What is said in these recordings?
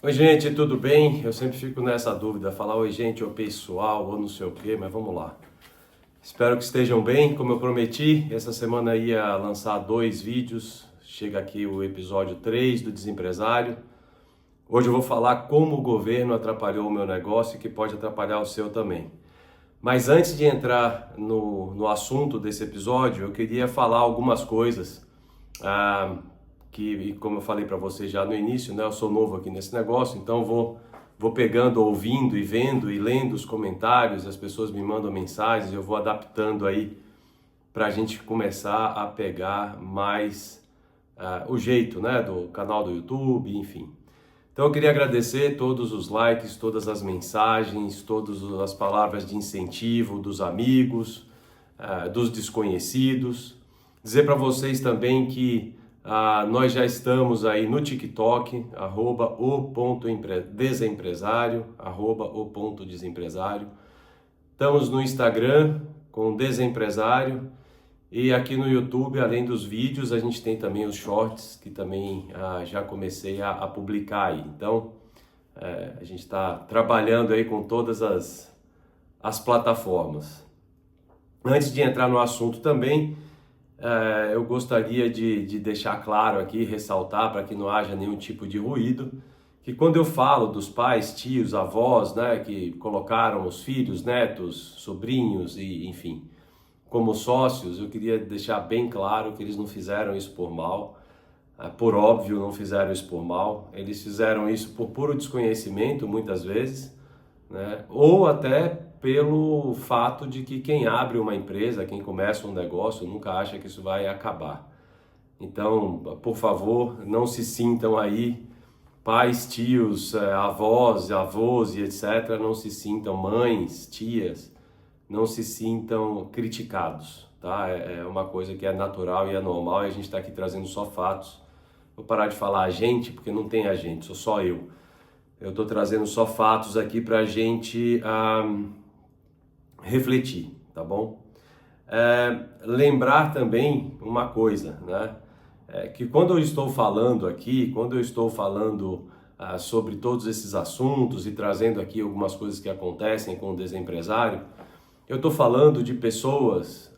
Oi gente, tudo bem? Eu sempre fico nessa dúvida, falar oi gente, ou pessoal, ou não sei o que, mas vamos lá. Espero que estejam bem, como eu prometi, essa semana ia lançar 2 vídeos, chega aqui o episódio 3 do Desempresário. Hoje eu vou falar como o governo atrapalhou o meu negócio e que pode atrapalhar o seu também. Mas antes de entrar no assunto desse episódio, eu queria falar algumas coisas que, como eu falei para você já no início, né, eu sou novo aqui nesse negócio, então vou pegando, ouvindo e vendo e lendo os comentários, as pessoas me mandam mensagens, eu vou adaptando aí para a gente começar a pegar mais o jeito, né, do canal do YouTube, enfim. Então eu queria agradecer todos os likes, todas as mensagens, todas as palavras de incentivo dos amigos, dos desconhecidos. Dizer para vocês também que nós já estamos aí no TikTok, @o.desempresário, @o.desempresário. Estamos no Instagram com Desempresário. E aqui no YouTube, além dos vídeos, a gente tem também os shorts, que também já comecei a publicar aí. Então, a gente está trabalhando aí com todas as plataformas. Antes de entrar no assunto também, eu gostaria de deixar claro aqui, ressaltar para que não haja nenhum tipo de ruído, que quando eu falo dos pais, tios, avós, né, que colocaram os filhos, netos, sobrinhos e enfim, como sócios, eu queria deixar bem claro que eles não fizeram isso por mal, por óbvio não fizeram isso por mal, eles fizeram isso por puro desconhecimento muitas vezes, né? Ou até pelo fato de que quem abre uma empresa, quem começa um negócio, nunca acha que isso vai acabar. Então, por favor, não se sintam aí, pais, tios, avós, avós e etc., não se sintam mães, tias, não se sintam criticados, tá? É uma coisa que é natural e é normal e a gente está aqui trazendo só fatos. Vou parar de falar a gente, porque não tem a gente, sou só eu. Eu estou trazendo só fatos aqui para a gente refletir, tá bom? Lembrar também uma coisa, né? Que quando eu estou falando aqui, quando eu estou falando sobre todos esses assuntos e trazendo aqui algumas coisas que acontecem com o desempresário, eu estou falando de pessoas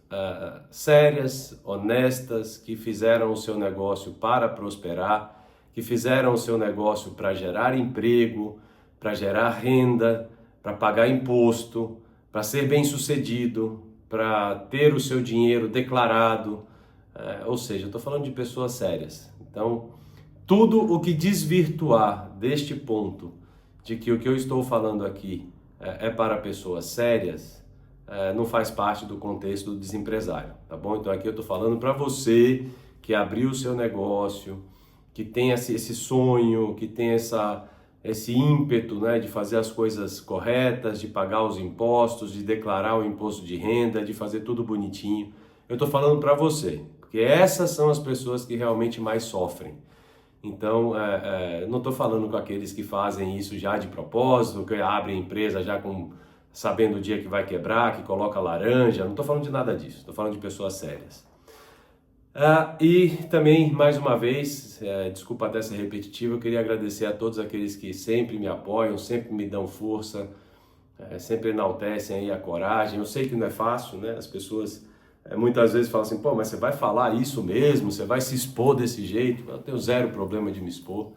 sérias, honestas, que fizeram o seu negócio para prosperar, que fizeram o seu negócio para gerar emprego, para gerar renda, para pagar imposto, para ser bem-sucedido, para ter o seu dinheiro declarado, ou seja, eu estou falando de pessoas sérias. Então, tudo o que desvirtuar deste ponto de que o que eu estou falando aqui é para pessoas sérias, não faz parte do contexto do desempresário, tá bom? Então aqui eu estou falando para você que abriu o seu negócio, que tem esse sonho, que tem esse ímpeto, né, de fazer as coisas corretas, de pagar os impostos, de declarar o imposto de renda, de fazer tudo bonitinho. Eu estou falando para você, porque essas são as pessoas que realmente mais sofrem. Então, não estou falando com aqueles que fazem isso já de propósito, que abrem empresa já sabendo o dia que vai quebrar, que coloca laranja, não estou falando de nada disso, estou falando de pessoas sérias. E também, mais uma vez, desculpa até ser repetitivo, eu queria agradecer a todos aqueles que sempre me apoiam, sempre me dão força, sempre enaltecem aí a coragem. Eu sei que não é fácil, né? As pessoas muitas vezes falam assim, pô, mas você vai falar isso mesmo? Você vai se expor desse jeito? Eu tenho zero problema de me expor,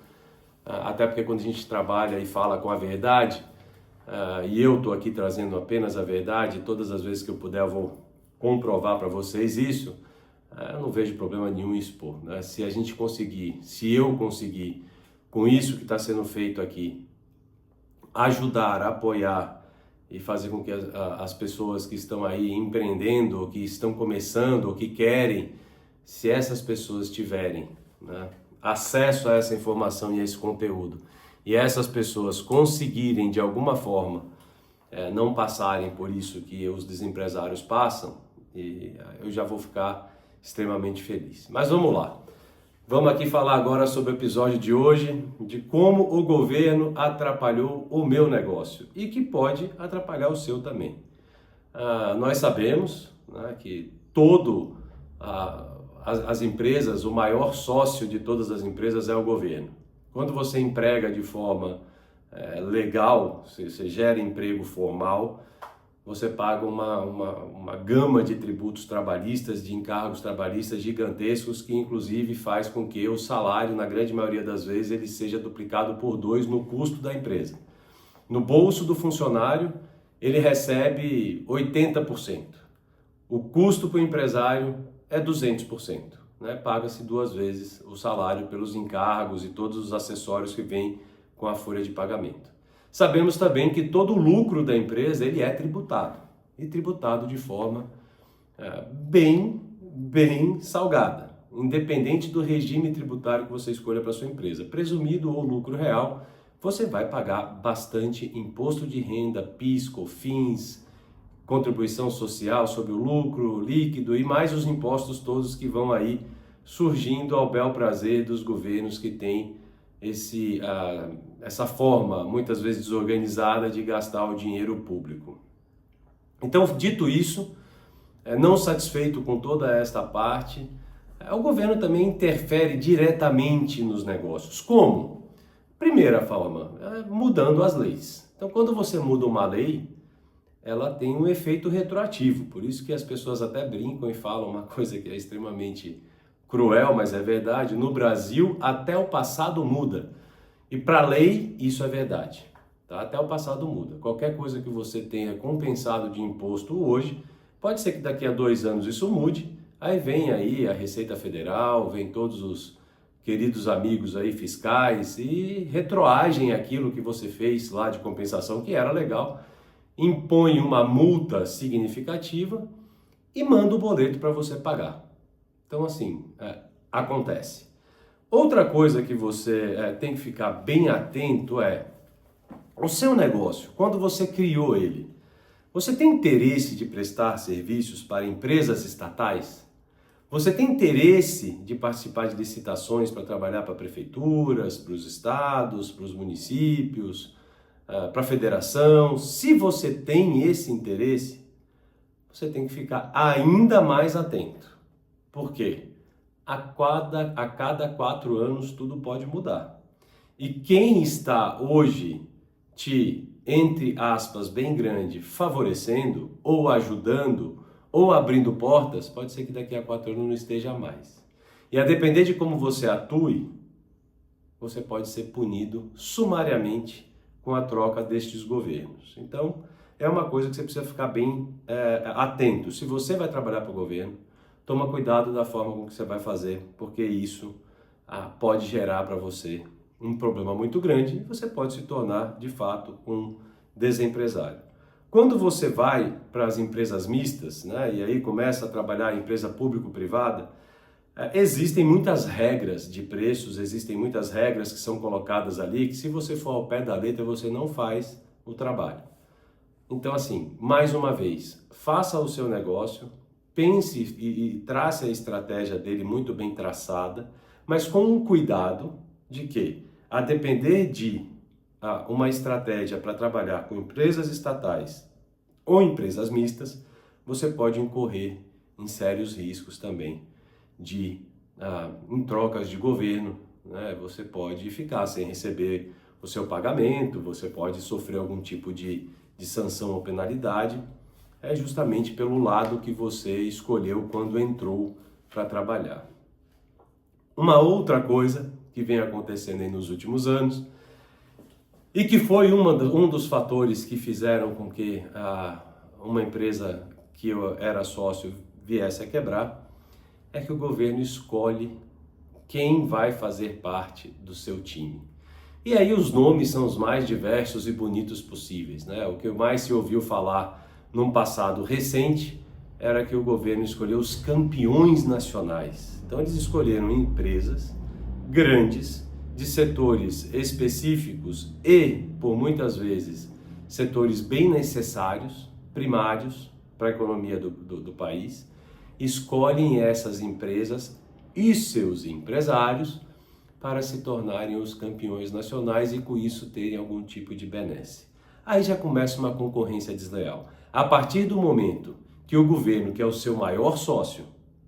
até porque quando a gente trabalha e fala com a verdade, e eu estou aqui trazendo apenas a verdade, todas as vezes que eu puder eu vou comprovar para vocês isso, eu não vejo problema nenhum em expor, né? Se a gente conseguir, se eu conseguir, com isso que está sendo feito aqui, ajudar, apoiar e fazer com que as pessoas que estão aí empreendendo, ou que estão começando, ou que querem, se essas pessoas tiverem, né, acesso a essa informação e a esse conteúdo, e essas pessoas conseguirem de alguma forma não passarem por isso que os desempresários passam, eu já vou ficar extremamente feliz. Mas vamos lá. Vamos aqui falar agora sobre o episódio de hoje, de como o governo atrapalhou o meu negócio e que pode atrapalhar o seu também. Nós sabemos, né, que as empresas, o maior sócio de todas as empresas é o governo. Quando você emprega de forma legal, você gera emprego formal, você paga uma gama de tributos trabalhistas, de encargos trabalhistas gigantescos, que inclusive faz com que o salário, na grande maioria das vezes, ele seja duplicado por 2 no custo da empresa. No bolso do funcionário, ele recebe 80%. O custo para o empresário é 200%. Né? Paga-se 2 vezes o salário pelos encargos e todos os acessórios que vêm com a folha de pagamento. Sabemos também que todo o lucro da empresa ele é tributado, e tributado de forma bem salgada, independente do regime tributário que você escolha para sua empresa. Presumido ou lucro real, você vai pagar bastante imposto de renda, PIS, COFINS, contribuição social sobre o lucro líquido e mais os impostos todos que vão aí surgindo ao bel prazer dos governos que têm essa forma, muitas vezes desorganizada, de gastar o dinheiro público. Então, dito isso, não satisfeito com toda esta parte, o governo também interfere diretamente nos negócios. Como? Primeira forma, mudando as leis. Então, quando você muda uma lei, ela tem um efeito retroativo. Por isso que as pessoas até brincam e falam uma coisa que é extremamente cruel, mas é verdade. No Brasil, até o passado muda. E para a lei, isso é verdade. Tá? Até o passado muda. Qualquer coisa que você tenha compensado de imposto hoje, pode ser que daqui a 2 anos isso mude. Aí vem aí a Receita Federal, vem todos os queridos amigos aí fiscais e retroagem aquilo que você fez lá de compensação, que era legal, impõe uma multa significativa e manda o boleto para você pagar. Então, assim, acontece. Outra coisa que você tem que ficar bem atento é o seu negócio, quando você criou ele, você tem interesse de prestar serviços para empresas estatais? Você tem interesse de participar de licitações para trabalhar para prefeituras, para os estados, para os municípios, para a federação? Se você tem esse interesse, você tem que ficar ainda mais atento. Por quê? A cada 4 anos tudo pode mudar. E quem está hoje te, entre aspas, bem grande, favorecendo ou ajudando ou abrindo portas, pode ser que daqui a 4 anos não esteja mais. E a depender de como você atue, você pode ser punido sumariamente com a troca destes governos. Então, é uma coisa que você precisa ficar bem atento. Se você vai trabalhar para o governo, toma cuidado da forma com que você vai fazer, porque isso pode gerar para você um problema muito grande e você pode se tornar, de fato, um desempresário. Quando você vai para as empresas mistas, né, e aí começa a trabalhar em empresa público-privada, existem muitas regras de preços, existem muitas regras que são colocadas ali, que se você for ao pé da letra, você não faz o trabalho. Então, assim, mais uma vez, faça o seu negócio, pense e trace a estratégia dele muito bem traçada, mas com um cuidado de que, a depender de uma estratégia para trabalhar com empresas estatais ou empresas mistas, você pode incorrer em sérios riscos também em trocas de governo, né? Você pode ficar sem receber o seu pagamento, você pode sofrer algum tipo de sanção ou penalidade, justamente pelo lado que você escolheu quando entrou para trabalhar. Uma outra coisa que vem acontecendo aí nos últimos anos, e que foi um dos fatores que fizeram com que uma empresa que eu era sócio viesse a quebrar, é que o governo escolhe quem vai fazer parte do seu time. E aí os nomes são os mais diversos e bonitos possíveis, né? O que mais se ouviu falar num passado recente era que o governo escolheu os campeões nacionais. Então eles escolheram empresas grandes, de setores específicos e, por muitas vezes, setores bem necessários, primários para a economia do país, escolhem essas empresas e seus empresários para se tornarem os campeões nacionais e com isso terem algum tipo de benesse. Aí já começa uma concorrência desleal. A partir do momento que o governo, que é o seu maior sócio,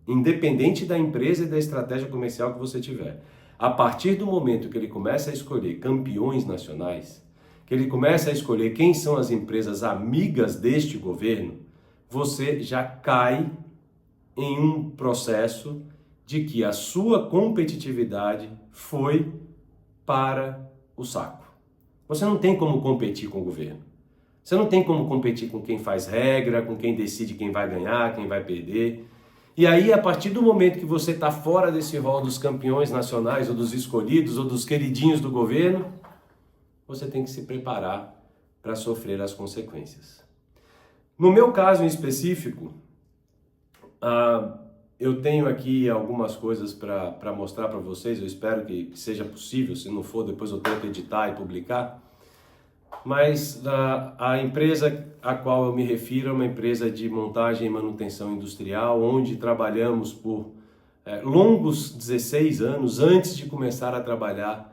independente da empresa e da estratégia comercial que você tiver, A partir do momento que ele começa a escolher campeões nacionais, que ele começa a escolher quem são as empresas amigas deste governo, você já cai em um processo de que a sua competitividade foi para o saco. Você não tem como competir com o governo. Você não tem como competir com quem faz regra, com quem decide quem vai ganhar, quem vai perder. E aí, a partir do momento que você está fora desse rol dos campeões nacionais, ou dos escolhidos, ou dos queridinhos do governo, você tem que se preparar para sofrer as consequências. No meu caso em específico, eu tenho aqui algumas coisas para mostrar para vocês, eu espero que seja possível, se não for, depois eu tento editar e publicar. Mas a empresa a qual eu me refiro é uma empresa de montagem e manutenção industrial, onde trabalhamos por longos 16 anos antes de começar a trabalhar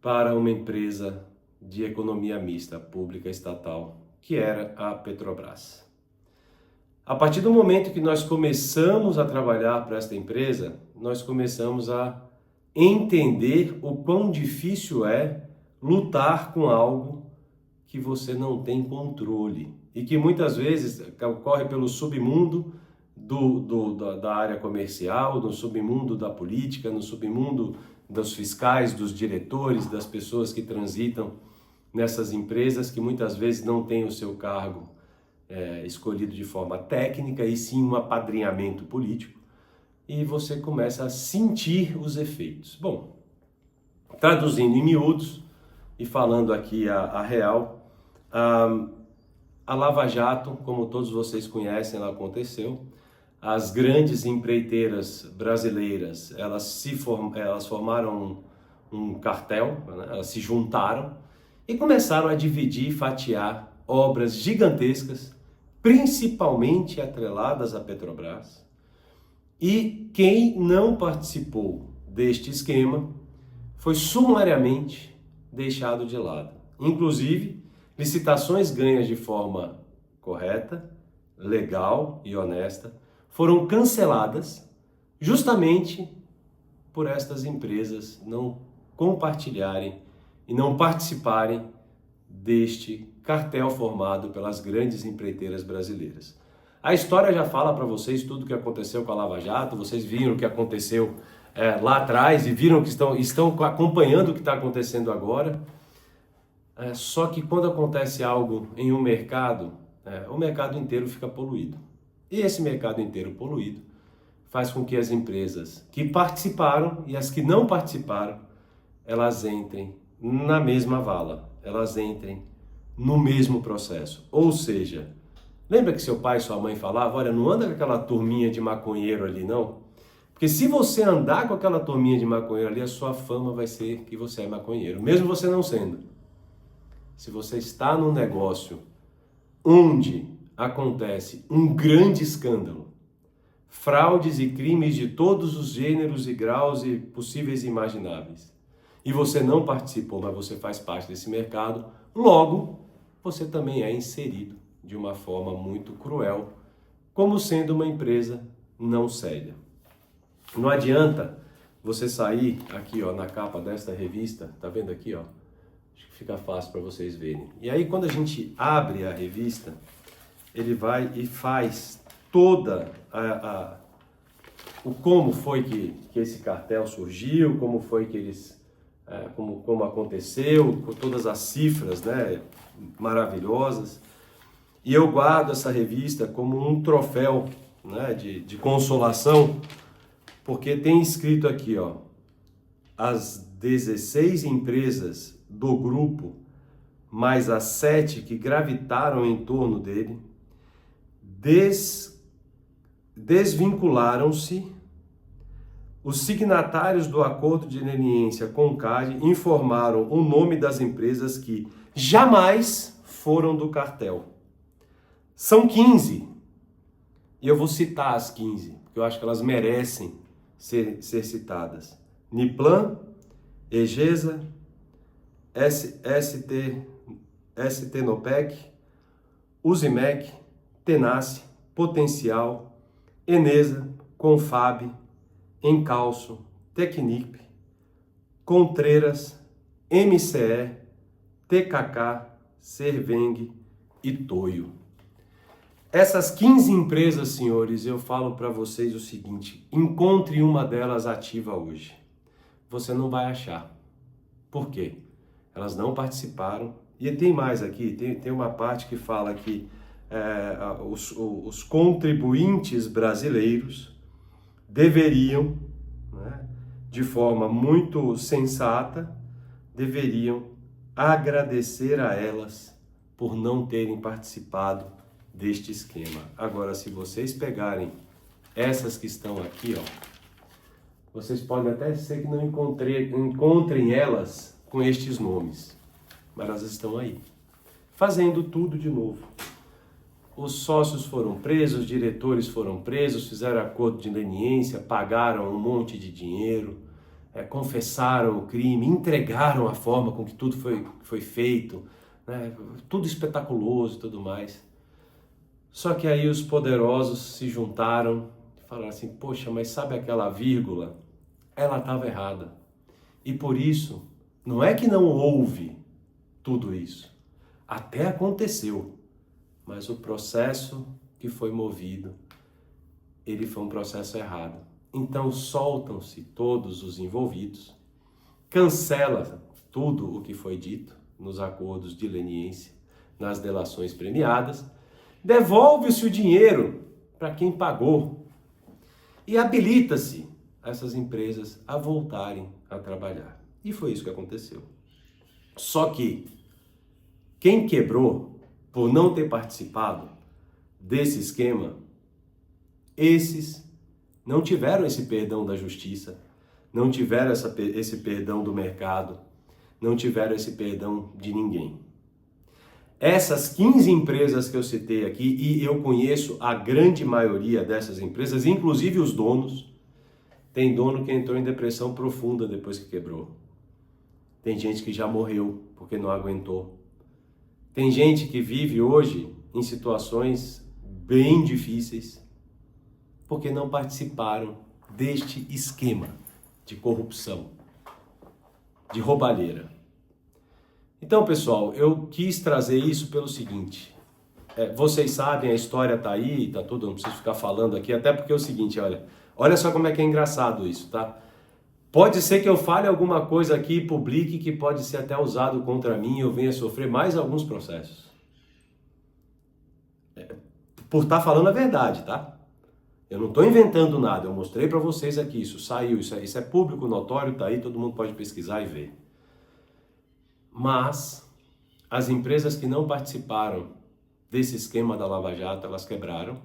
para uma empresa de economia mista, pública estatal, que era a Petrobras. A partir do momento que nós começamos a trabalhar para esta empresa, nós começamos a entender o quão difícil é lutar com algo que você não tem controle e que muitas vezes ocorre pelo submundo da área comercial, no submundo da política, no submundo dos fiscais, dos diretores, das pessoas que transitam nessas empresas que muitas vezes não têm o seu cargo escolhido de forma técnica e sim um apadrinhamento político, e você começa a sentir os efeitos. Bom, traduzindo em miúdos e falando aqui a real, a Lava Jato, como todos vocês conhecem, ela aconteceu. As grandes empreiteiras brasileiras, elas formaram um cartel, né? Elas se juntaram e começaram a dividir e fatiar obras gigantescas, principalmente atreladas à Petrobras. E quem não participou deste esquema foi sumariamente deixado de lado. Inclusive, licitações ganhas de forma correta, legal e honesta foram canceladas justamente por estas empresas não compartilharem e não participarem deste cartel formado pelas grandes empreiteiras brasileiras. A história já fala para vocês tudo o que aconteceu com a Lava Jato, vocês viram o que aconteceu lá atrás e viram que estão acompanhando o que está acontecendo agora. Só que quando acontece algo em um mercado, o mercado inteiro fica poluído. E esse mercado inteiro poluído faz com que as empresas que participaram e as que não participaram, elas entrem na mesma vala, elas entrem no mesmo processo. Ou seja, lembra que seu pai e sua mãe falavam, olha, não anda com aquela turminha de maconheiro ali não, porque se você andar com aquela turminha de maconheiro ali, a sua fama vai ser que você é maconheiro, mesmo você não sendo. Se você está num negócio onde acontece um grande escândalo, fraudes e crimes de todos os gêneros e graus e possíveis e imagináveis, e você não participou, mas você faz parte desse mercado, logo você também é inserido de uma forma muito cruel, como sendo uma empresa não séria. Não adianta você sair aqui, ó, na capa desta revista, tá vendo aqui, ó? Acho que fica fácil para vocês verem. E aí quando a gente abre a revista, ele vai e faz toda o como foi que esse cartel surgiu, como foi que eles, como aconteceu, com todas as cifras, né, maravilhosas. E eu guardo essa revista como um troféu, né, de consolação, porque tem escrito aqui, ó, as 16 empresas do grupo, mais as 7 que gravitaram em torno dele, desvincularam-se. Os signatários do acordo de leniência com o CAD informaram o nome das empresas que jamais foram do cartel. São 15, e eu vou citar as 15, porque eu acho que elas merecem ser citadas. Niplan, Egesa, STNOPEC, Usimec, Tenace, Potencial, Enesa, Confab, Encalço, Tecnip, Contreras, MCE, TKK, Serveng e Toyo. Essas 15 empresas, senhores, eu falo para vocês o seguinte: encontre uma delas ativa hoje. Você não vai achar. Por quê? Elas não participaram. E tem mais aqui, tem uma parte que fala que os contribuintes brasileiros deveriam, né, de forma muito sensata, deveriam agradecer a elas por não terem participado deste esquema. Agora, se vocês pegarem essas que estão aqui, ó, vocês podem até ser que não encontrem elas com estes nomes, mas elas estão aí, fazendo tudo de novo. Os sócios foram presos, os diretores foram presos, fizeram acordo de leniência, pagaram um monte de dinheiro, confessaram o crime, entregaram a forma com que tudo foi feito, né? Tudo espetaculoso e tudo mais. Só que aí os poderosos se juntaram e falaram assim: poxa, mas sabe aquela vírgula? Ela estava errada. E por isso, não é que não houve tudo isso. Até aconteceu. Mas o processo que foi movido, ele foi um processo errado. Então soltam-se todos os envolvidos, cancela tudo o que foi dito nos acordos de leniência, nas delações premiadas, devolve-se o dinheiro para quem pagou e habilita-se essas empresas a voltarem a trabalhar. E foi isso que aconteceu. Só que quem quebrou por não ter participado desse esquema, esses não tiveram esse perdão da justiça, não tiveram esse perdão do mercado, não tiveram esse perdão de ninguém. Essas 15 empresas que eu citei aqui, e eu conheço a grande maioria dessas empresas, inclusive os donos, tem dono que entrou em depressão profunda depois que quebrou. Tem gente que já morreu porque não aguentou. Tem gente que vive hoje em situações bem difíceis porque não participaram deste esquema de corrupção, de roubalheira. Então, pessoal, eu quis trazer isso pelo seguinte: vocês sabem, a história está aí, tá tudo, não preciso ficar falando aqui, até porque é o seguinte, olha só como é que é engraçado isso, tá? Pode ser que eu fale alguma coisa aqui e publique que pode ser até usado contra mim e eu venha sofrer mais alguns processos. Por estar falando a verdade, tá? Eu não estou inventando nada, eu mostrei para vocês aqui, isso saiu, isso é público, notório, tá aí, todo mundo pode pesquisar e ver. Mas as empresas que não participaram desse esquema da Lava Jato, elas quebraram.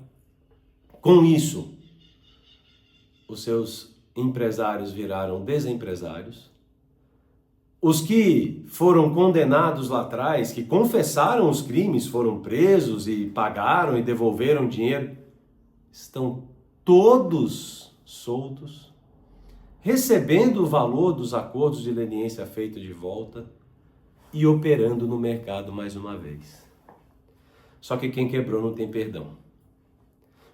Com isso, os seus empresários viraram desempresários. Os que foram condenados lá atrás, que confessaram os crimes, foram presos e pagaram e devolveram dinheiro, estão todos soltos, recebendo o valor dos acordos de leniência feito de volta e operando no mercado mais uma vez. Só que quem quebrou não tem perdão.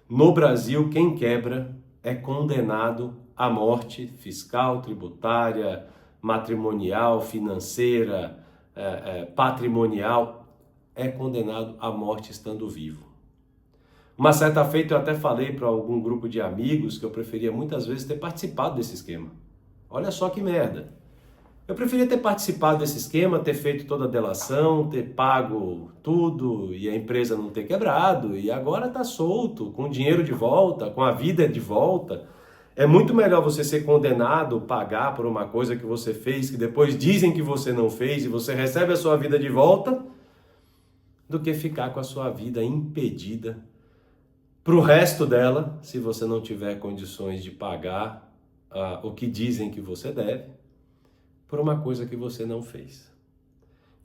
No Brasil, quem quebra é condenado à morte fiscal, tributária, matrimonial, financeira, patrimonial, é condenado à morte estando vivo. Uma certa feita eu até falei para algum grupo de amigos que eu preferia muitas vezes ter participado desse esquema. Olha só que merda. Eu preferia ter participado desse esquema, ter feito toda a delação, ter pago tudo e a empresa não ter quebrado e agora está solto, com o dinheiro de volta, com a vida de volta. É muito melhor você ser condenado, pagar por uma coisa que você fez, que depois dizem que você não fez e você recebe a sua vida de volta, do que ficar com a sua vida impedida para o resto dela, se você não tiver condições de pagar o que dizem que você deve, por uma coisa que você não fez.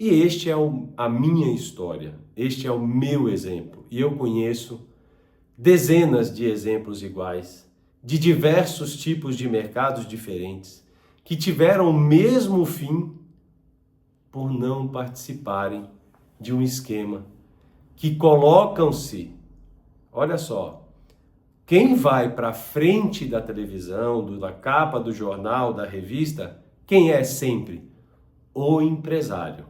E este é a minha história, este é o meu exemplo. E eu conheço dezenas de exemplos iguais, de diversos tipos de mercados diferentes, que tiveram o mesmo fim por não participarem de um esquema que colocam-se, olha só, quem vai para frente da televisão, da capa do jornal, da revista, Quem é sempre? O empresário.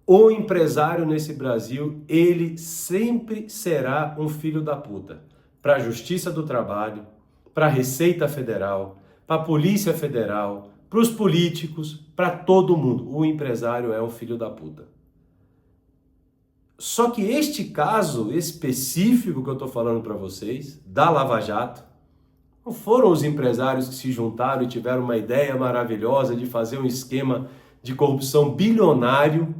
O empresário nesse Brasil, ele sempre será um filho da puta. Para a Justiça do Trabalho, para a Receita Federal, para a Polícia Federal, para os políticos, para todo mundo. O empresário é um filho da puta. Só que este caso específico que eu estou falando para vocês, da Lava Jato, não foram os empresários que se juntaram e tiveram uma ideia maravilhosa de fazer um esquema de corrupção bilionário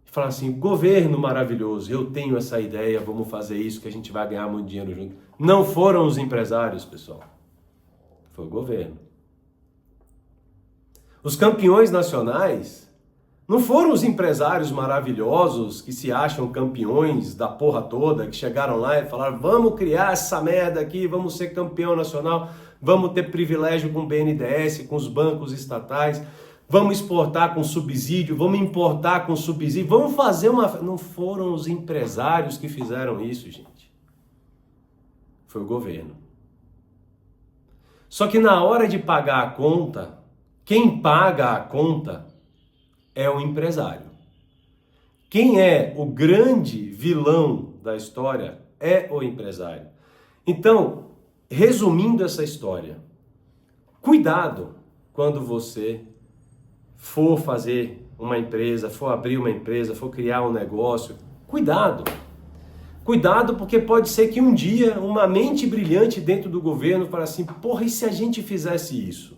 e falar assim, governo maravilhoso, eu tenho essa ideia, vamos fazer isso que a gente vai ganhar muito dinheiro junto. Não foram os empresários, pessoal. Foi o governo. Os campeões nacionais não foram os empresários maravilhosos que se acham campeões da porra toda, que chegaram lá e falaram, vamos criar essa merda aqui, vamos ser campeão nacional, vamos ter privilégio com o BNDES, com os bancos estatais, vamos exportar com subsídio, vamos importar com subsídio, vamos fazer uma... Não foram os empresários que fizeram isso, gente. Foi o governo. Só que na hora de pagar a conta, quem paga a conta é o empresário. Quem é o grande vilão da história é o empresário. Então, resumindo essa história, cuidado quando você for fazer uma empresa, for abrir uma empresa, for criar um negócio, cuidado. Cuidado porque pode ser que um dia uma mente brilhante dentro do governo fale assim, porra, e se a gente fizesse isso?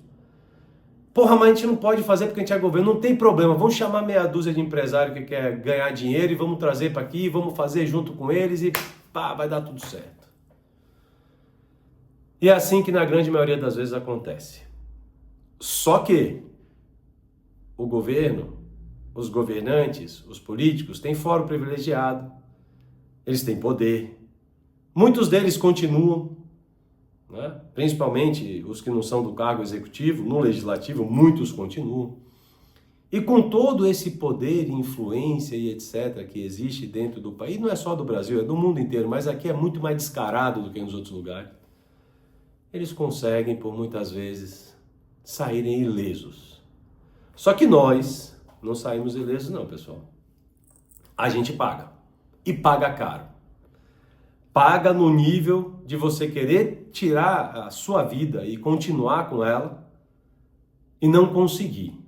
Porra, mas a gente não pode fazer porque a gente é governo, não tem problema, vamos chamar meia dúzia de empresário que quer ganhar dinheiro e vamos trazer para aqui, vamos fazer junto com eles e pá, vai dar tudo certo. E é assim que na grande maioria das vezes acontece. Só que o governo, os governantes, os políticos têm fórum privilegiado, eles têm poder, muitos deles continuam, né? Principalmente os que não são do cargo executivo, no legislativo, muitos continuam. E com todo esse poder, influência e etc. que existe dentro do país, não é só do Brasil, é do mundo inteiro, mas aqui é muito mais descarado do que nos outros lugares, eles conseguem, por muitas vezes, saírem ilesos. Só que nós não saímos ilesos não, pessoal. A gente paga. E paga caro. Paga no nível de você querer tirar a sua vida e continuar com ela e não conseguir.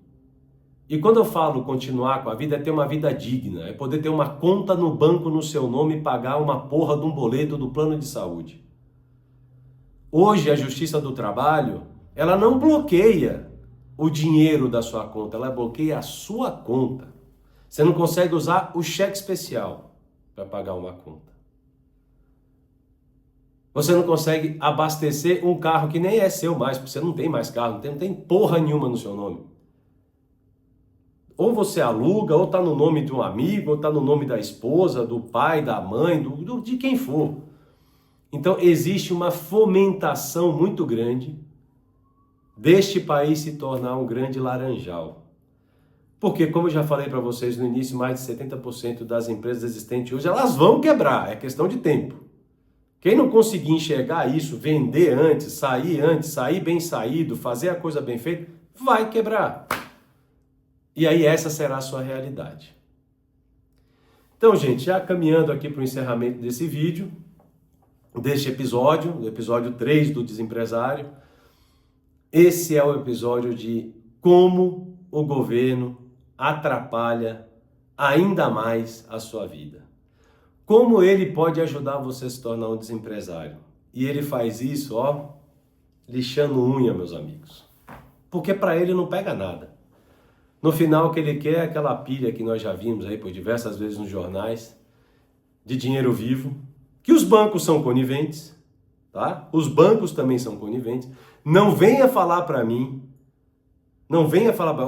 E quando eu falo continuar com a vida, é ter uma vida digna, é poder ter uma conta no banco no seu nome e pagar uma porra de um boleto do plano de saúde. Hoje a Justiça do Trabalho, ela não bloqueia o dinheiro da sua conta, ela bloqueia a sua conta. Você não consegue usar o cheque especial para pagar uma conta. Você não consegue abastecer um carro que nem é seu mais, porque você não tem mais carro, não tem porra nenhuma no seu nome. Ou você aluga, ou está no nome de um amigo, ou está no nome da esposa, do pai, da mãe, de quem for. Então existe uma fomentação muito grande deste país se tornar um grande laranjal. Porque, como eu já falei para vocês no início, mais de 70% das empresas existentes hoje, elas vão quebrar, é questão de tempo. Quem não conseguir enxergar isso, vender antes, sair bem saído, fazer a coisa bem feita, vai quebrar. E aí essa será a sua realidade. Então, gente, já caminhando aqui para o encerramento desse vídeo, deste episódio, o episódio 3 do Desempresário, esse é o episódio de como o governo atrapalha ainda mais a sua vida. Como ele pode ajudar você a se tornar um desempresário? E ele faz isso, ó, lixando unha, meus amigos. Porque para ele não pega nada. No final, o que ele quer é aquela pilha que nós já vimos aí por diversas vezes nos jornais, de dinheiro vivo, que os bancos são coniventes, tá? Os bancos também são coniventes. Não venha falar para mim,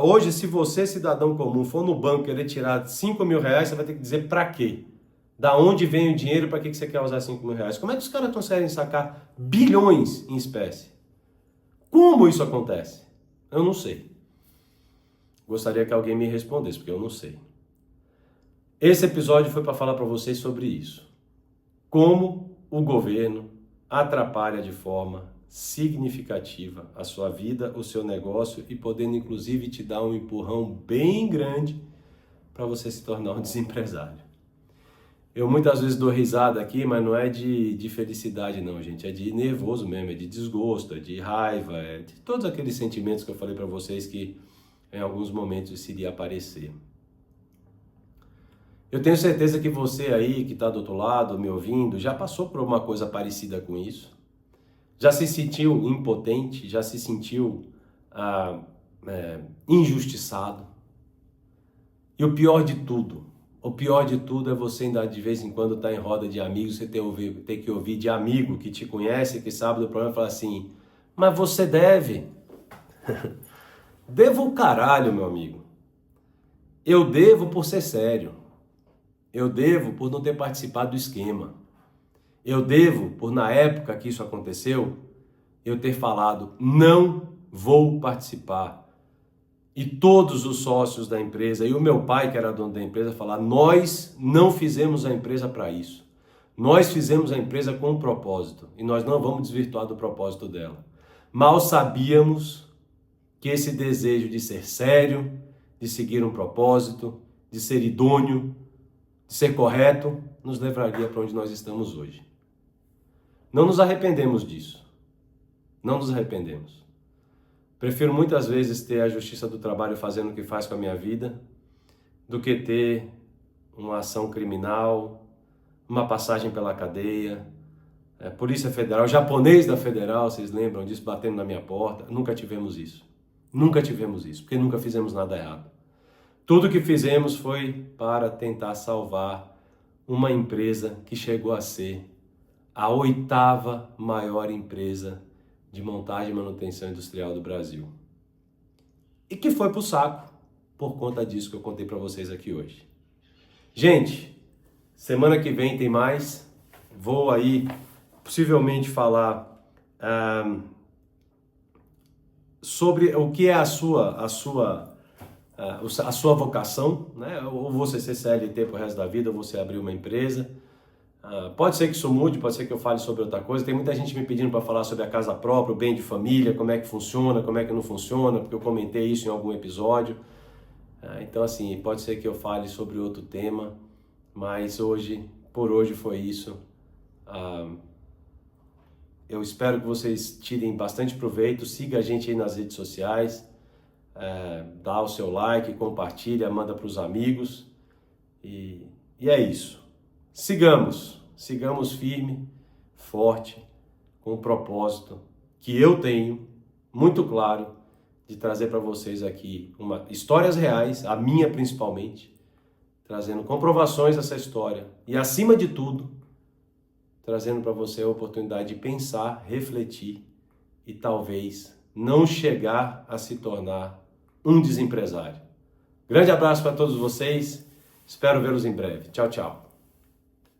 hoje, se você, cidadão comum, for no banco querer tirar 5 mil reais, você vai ter que dizer para quê? Da onde vem o dinheiro, para que você quer usar 5 mil reais? Como é que os caras conseguem sacar bilhões em espécie? Como isso acontece? Eu não sei. Gostaria que alguém me respondesse, porque eu não sei. Esse episódio foi para falar para vocês sobre isso. Como o governo atrapalha de forma significativa à sua vida, o seu negócio e podendo inclusive te dar um empurrão bem grande para você se tornar um desempresário. Eu muitas vezes dou risada aqui, mas não é de felicidade não, gente. É de nervoso mesmo, é de desgosto, é de raiva, é de todos aqueles sentimentos que eu falei para vocês que em alguns momentos isso iria aparecer. Eu tenho certeza que você aí, que está do outro lado, me ouvindo, já passou por uma coisa parecida com isso. Já se sentiu impotente, já se sentiu injustiçado. E o pior de tudo é você ainda de vez em quando estar em roda de amigos, você ter que ouvir de amigo que te conhece, que sabe do problema, e falar assim, mas você deve. Devo o caralho, meu amigo. Eu devo por ser sério. Eu devo por não ter participado do esquema. Eu devo por, na época que isso aconteceu, eu ter falado, não vou participar. E todos os sócios da empresa, e o meu pai, que era dono da empresa, falar, nós não fizemos a empresa para isso. Nós fizemos a empresa com um propósito, e nós não vamos desvirtuar do propósito dela. Mal sabíamos que esse desejo de ser sério, de seguir um propósito, de ser idôneo, de ser correto, nos levaria para onde nós estamos hoje. Não nos arrependemos disso. Não nos arrependemos. Prefiro muitas vezes ter a justiça do trabalho fazendo o que faz com a minha vida do que ter uma ação criminal, uma passagem pela cadeia, Polícia Federal, japonês da Federal, vocês lembram disso, batendo na minha porta. Nunca tivemos isso. Nunca tivemos isso, porque nunca fizemos nada errado. Tudo que fizemos foi para tentar salvar uma empresa que chegou a ser a 8ª maior empresa de montagem e manutenção industrial do Brasil. E que foi pro saco por conta disso que eu contei para vocês aqui hoje. Gente, semana que vem tem mais. Vou aí possivelmente falar sobre o que é a sua vocação, né? Ou você ser CLT pro resto da vida, ou você abrir uma empresa. Pode ser que isso mude, pode ser que eu fale sobre outra coisa. Tem muita gente me pedindo para falar sobre a casa própria, o bem de família, como é que funciona, como é que não funciona, porque eu comentei isso em algum episódio. Então assim, pode ser que eu fale sobre outro tema, mas por hoje foi isso. Eu espero que vocês tirem bastante proveito, siga a gente aí nas redes sociais, dá o seu like, compartilha, manda para os amigos e é isso. Sigamos firme, forte, com o propósito que eu tenho muito claro de trazer para vocês aqui histórias reais, a minha principalmente, trazendo comprovações dessa história e acima de tudo, trazendo para você a oportunidade de pensar, refletir e talvez não chegar a se tornar um desempresário. Grande abraço para todos vocês, espero vê-los em breve. Tchau, tchau.